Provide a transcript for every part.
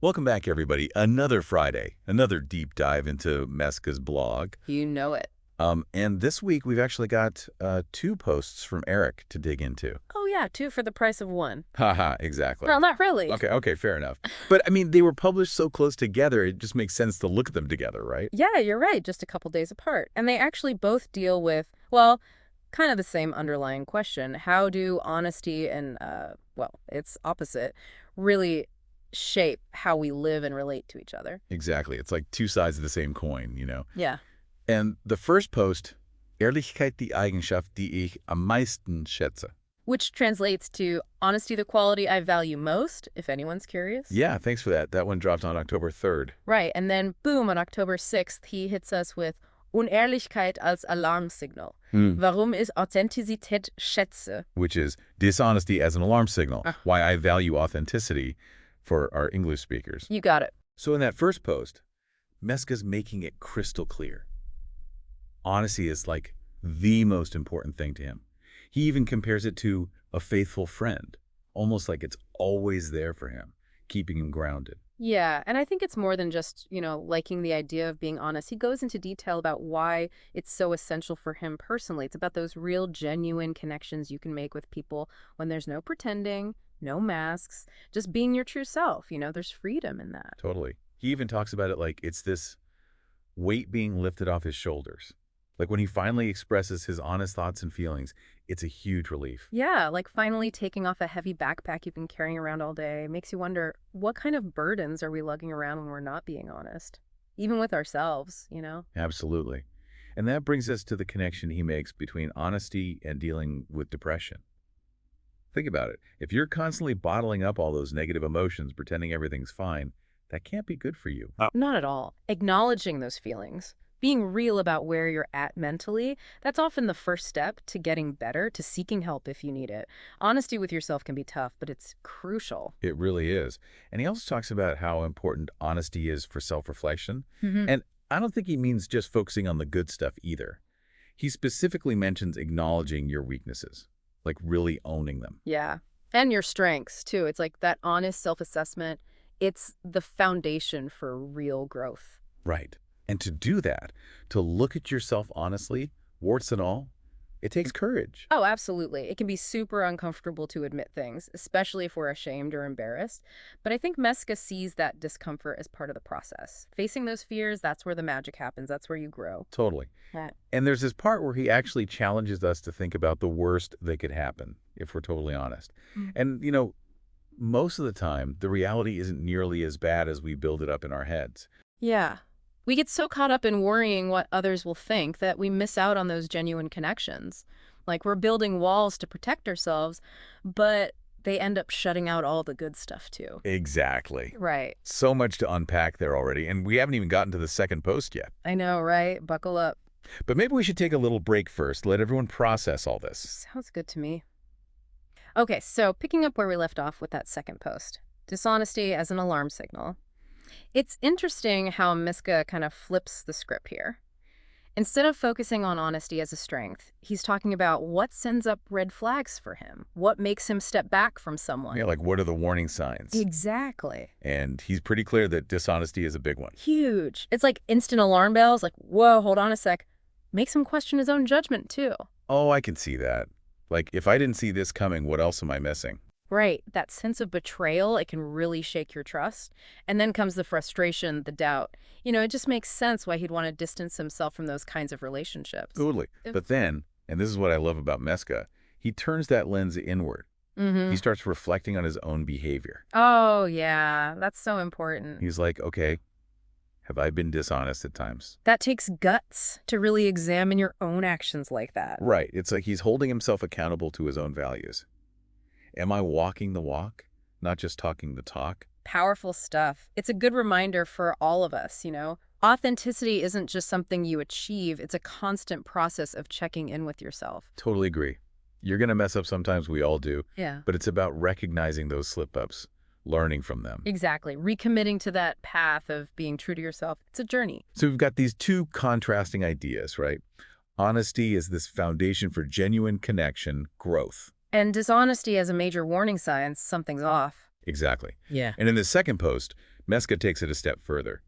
Welcome back, everybody. Another Friday, another deep dive into Meska's blog. You know it. And this week we've actually got two posts from Eric to dig into. Oh, yeah, two for the price of one. Haha, exactly. Well, not really. Okay, fair enough. But I mean, they were published so close together, it just makes sense to look at them together, right? Yeah, you're right. Just a couple days apart. And they actually both deal with, well, kind of the same underlying question. How do honesty and, well, its opposite, really shape how we live and relate to each other? Exactly. It's like two sides of the same coin, Yeah. And the first post, Ehrlichkeit die Eigenschaft, die ich am meisten schätze. Which translates to honesty, the quality I value most, if anyone's curious. Yeah, thanks for that. That one dropped on October 3rd. Right. And then, boom, on October 6th, he hits us with Unehrlichkeit als Alarmsignal. Warum ich Authentizität schätze. Which is dishonesty as an alarm signal, Ah. why I value authenticity for our English speakers. You got it. So in that first post, Meska's making it crystal clear. Honesty is like the most important thing to him. He even compares it to a faithful friend, almost like it's always there for him, keeping him grounded. Yeah, and I think it's more than just, liking the idea of being honest. He goes into detail about why it's so essential for him personally. It's about those real, genuine connections you can make with people when there's no pretending, no masks, just being your true self. There's freedom in that. Totally. He even talks about it like it's this weight being lifted off his shoulders. Like when he finally expresses his honest thoughts and feelings, it's a huge relief. Yeah, like finally taking off a heavy backpack you've been carrying around all day makes you wonder, what kind of burdens are we lugging around when we're not being honest? Even with ourselves. Absolutely. And that brings us to the connection he makes between honesty and dealing with depression. Think about it. If you're constantly bottling up all those negative emotions, pretending everything's fine, that can't be good for you. Not at all. Acknowledging those feelings, being real about where you're at mentally, that's often the first step to getting better, to seeking help if you need it. Honesty with yourself can be tough, but it's crucial. It really is. And he also talks about how important honesty is for self-reflection. Mhm. And I don't think he means just focusing on the good stuff either. He specifically mentions acknowledging your weaknesses, like really owning them. Yeah. And your strengths, too. It's like that honest self-assessment. It's the foundation for real growth. Right. And to do that, to look at yourself honestly, warts and all, it takes courage. Oh, absolutely. It can be super uncomfortable to admit things, especially if we're ashamed or embarrassed. But I think Meska sees that discomfort as part of the process. Facing those fears, that's where the magic happens. That's where you grow. Totally. Right. And there's this part where he actually challenges us to think about the worst that could happen, if we're totally honest. Mm. And, most of the time, the reality isn't nearly as bad as we build it up in our heads. Yeah. We get so caught up in worrying what others will think that we miss out on those genuine connections. Like we're building walls to protect ourselves, but they end up shutting out all the good stuff too. Exactly. Right. So much to unpack there already, and we haven't even gotten to the second post yet. I know, right? Buckle up. But maybe we should take a little break first, let everyone process all this. Sounds good to me. Okay, so picking up where we left off with that second post, dishonesty as an alarm signal. It's interesting how Meska kind of flips the script here. Instead of focusing on honesty as a strength, he's talking about what sends up red flags for him, what makes him step back from someone. Yeah, like what are the warning signs? Exactly. And he's pretty clear that dishonesty is a big one. Huge. It's like instant alarm bells, like, whoa, hold on a sec. Makes him question his own judgment, too. Oh, I can see that. Like, if I didn't see this coming, what else am I missing? Right. That sense of betrayal, it can really shake your trust. And then comes the frustration, the doubt. It just makes sense why he'd want to distance himself from those kinds of relationships. Totally. But then, and this is what I love about Meska, he turns that lens inward. Mm-hmm. He starts reflecting on his own behavior. Oh, yeah. That's so important. He's like, okay, have I been dishonest at times? That takes guts to really examine your own actions like that. Right. It's like he's holding himself accountable to his own values. Am I walking the walk, not just talking the talk? Powerful stuff. It's a good reminder for all of us. Authenticity isn't just something you achieve. It's a constant process of checking in with yourself. Totally agree. You're going to mess up sometimes, we all do. Yeah. But it's about recognizing those slip-ups, learning from them. Exactly. Recommitting to that path of being true to yourself. It's a journey. So we've got these two contrasting ideas, right? Honesty is this foundation for genuine connection, growth. And dishonesty as a major warning sign, something's off. Exactly. Yeah. And in the second post, Meska takes it a step further.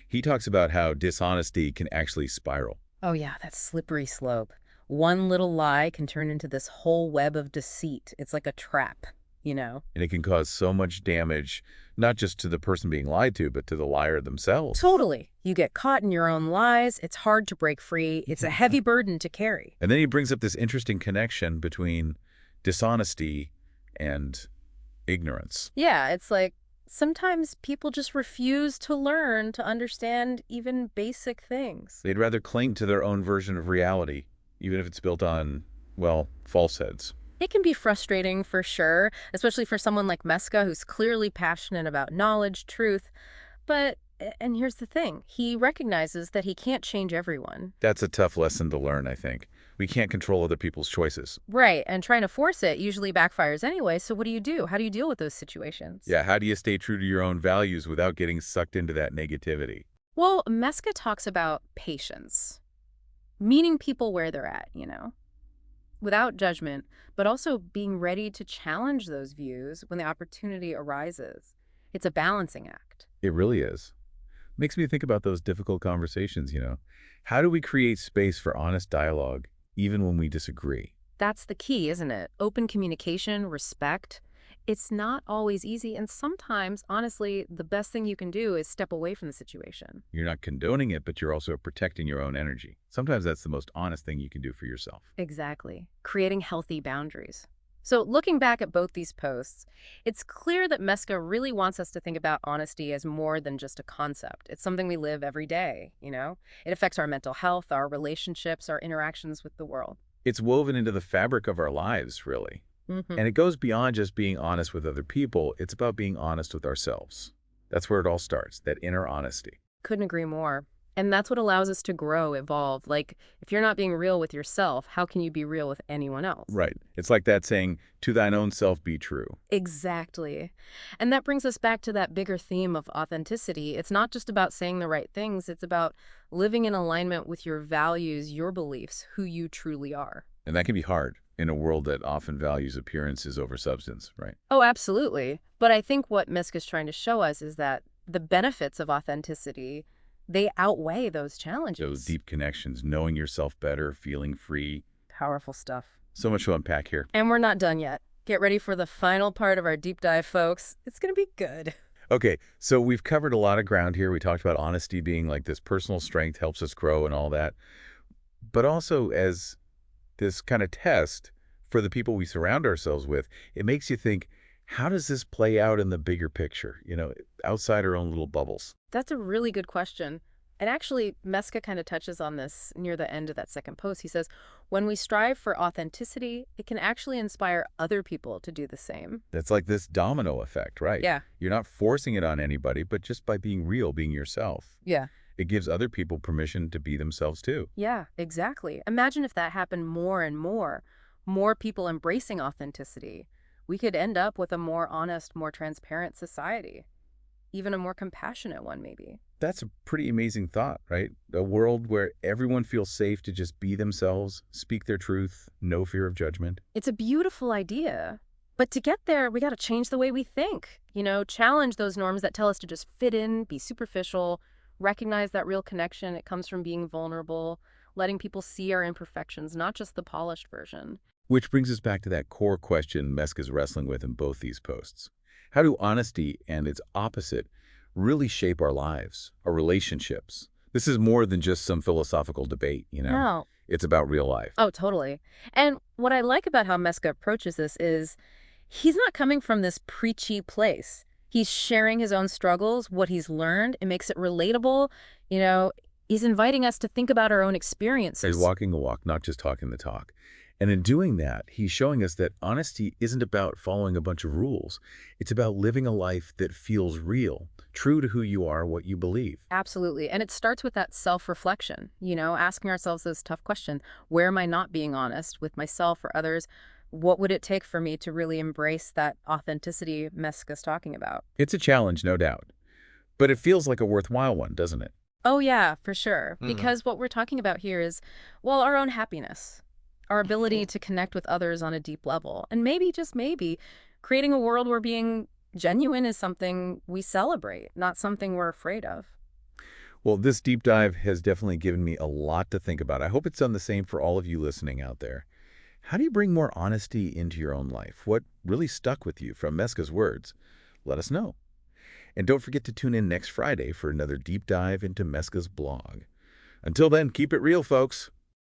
He talks about how dishonesty can actually spiral. Oh yeah, that slippery slope. One little lie can turn into this whole web of deceit. It's like a trap, you know? And it can cause so much damage, not just to the person being lied to, but to the liar themselves. Totally. You get caught in your own lies. It's hard to break free. It's a heavy burden to carry. And then he brings up this interesting connection between dishonesty and ignorance. Yeah, it's like sometimes people just refuse to learn to understand even basic things. They'd rather cling to their own version of reality, even if it's built on, well, falsehoods. It can be frustrating for sure, especially for someone like Meska who's clearly passionate about knowledge, truth. But, and here's the thing, he recognizes that he can't change everyone. That's a tough lesson to learn, I think. We can't control other people's choices. Right, and trying to force it usually backfires anyway, so what do you do? How do you deal with those situations? Yeah, how do you stay true to your own values without getting sucked into that negativity? Well, Meska talks about patience, meeting people where they're at, you know, without judgment, but also being ready to challenge those views when the opportunity arises. It's a balancing act. It really is. Makes me think about those difficult conversations. How do we create space for honest dialogue, even when we disagree? That's the key, isn't it? Open communication, respect. It's not always easy, and sometimes, honestly, the best thing you can do is step away from the situation. You're not condoning it, but you're also protecting your own energy. Sometimes that's the most honest thing you can do for yourself. Exactly. Creating healthy boundaries. So looking back at both these posts, it's clear that Meska really wants us to think about honesty as more than just a concept. It's something we live every day, you know? It affects our mental health, our relationships, our interactions with the world. It's woven into the fabric of our lives, really. Mm-hmm. And it goes beyond just being honest with other people. It's about being honest with ourselves. That's where it all starts, that inner honesty. Couldn't agree more. And that's what allows us to grow, evolve. Like, if you're not being real with yourself, how can you be real with anyone else? Right. It's like that saying, to thine own self be true. Exactly. And that brings us back to that bigger theme of authenticity. It's not just about saying the right things. It's about living in alignment with your values, your beliefs, who you truly are. And that can be hard in a world that often values appearances over substance, right? Oh, absolutely. But I think what Meska's trying to show us is that the benefits of authenticity, they outweigh those challenges. Those deep connections, knowing yourself better, feeling free. Powerful stuff. So much to unpack here. And we're not done yet. Get ready for the final part of our deep dive, folks. It's going to be good. Okay, so we've covered a lot of ground here. We talked about honesty being like this personal strength, helps us grow and all that. But also as this kind of test for the people we surround ourselves with, it makes you think, how does this play out in the bigger picture, outside our own little bubbles? That's a really good question. And actually, Meska kind of touches on this near the end of that second post. He says, when we strive for authenticity, it can actually inspire other people to do the same. That's like this domino effect, right? Yeah. You're not forcing it on anybody, but just by being real, being yourself. Yeah. It gives other people permission to be themselves too. Yeah, exactly. Imagine if that happened more and more people embracing authenticity. We could end up with a more honest, more transparent society. Even a more compassionate one, maybe. That's a pretty amazing thought, right? A world where everyone feels safe to just be themselves, speak their truth, no fear of judgment. It's a beautiful idea. But to get there, we got to change the way we think. Challenge those norms that tell us to just fit in, be superficial, recognize that real connection. It comes from being vulnerable, letting people see our imperfections, not just the polished version. Which brings us back to that core question Meska's wrestling with in both these posts. How do honesty and its opposite really shape our lives, our relationships? This is more than just some philosophical debate, No. It's about real life. Oh, totally. And what I like about how Meska approaches this is he's not coming from this preachy place. He's sharing his own struggles, what he's learned. It makes it relatable. He's inviting us to think about our own experiences. He's walking the walk, not just talking the talk. And in doing that, he's showing us that honesty isn't about following a bunch of rules. It's about living a life that feels real, true to who you are, what you believe. Absolutely. And it starts with that self-reflection, asking ourselves those tough questions. Where am I not being honest with myself or others? What would it take for me to really embrace that authenticity Meska's talking about? It's a challenge, no doubt. But it feels like a worthwhile one, doesn't it? Oh, yeah, for sure. Because what we're talking about here is, well, our own happiness. Our ability to connect with others on a deep level. And maybe, just maybe, creating a world where being Genuine is something we celebrate, not something we're afraid of. Well, this deep dive has definitely given me a lot to think about. I hope it's done the same for all of you listening out there. How do you bring more honesty into your own life? What really stuck with you from Meska's words? Let us know. And don't forget to tune in next Friday for another deep dive into Meska's blog. Until then, keep it real, folks.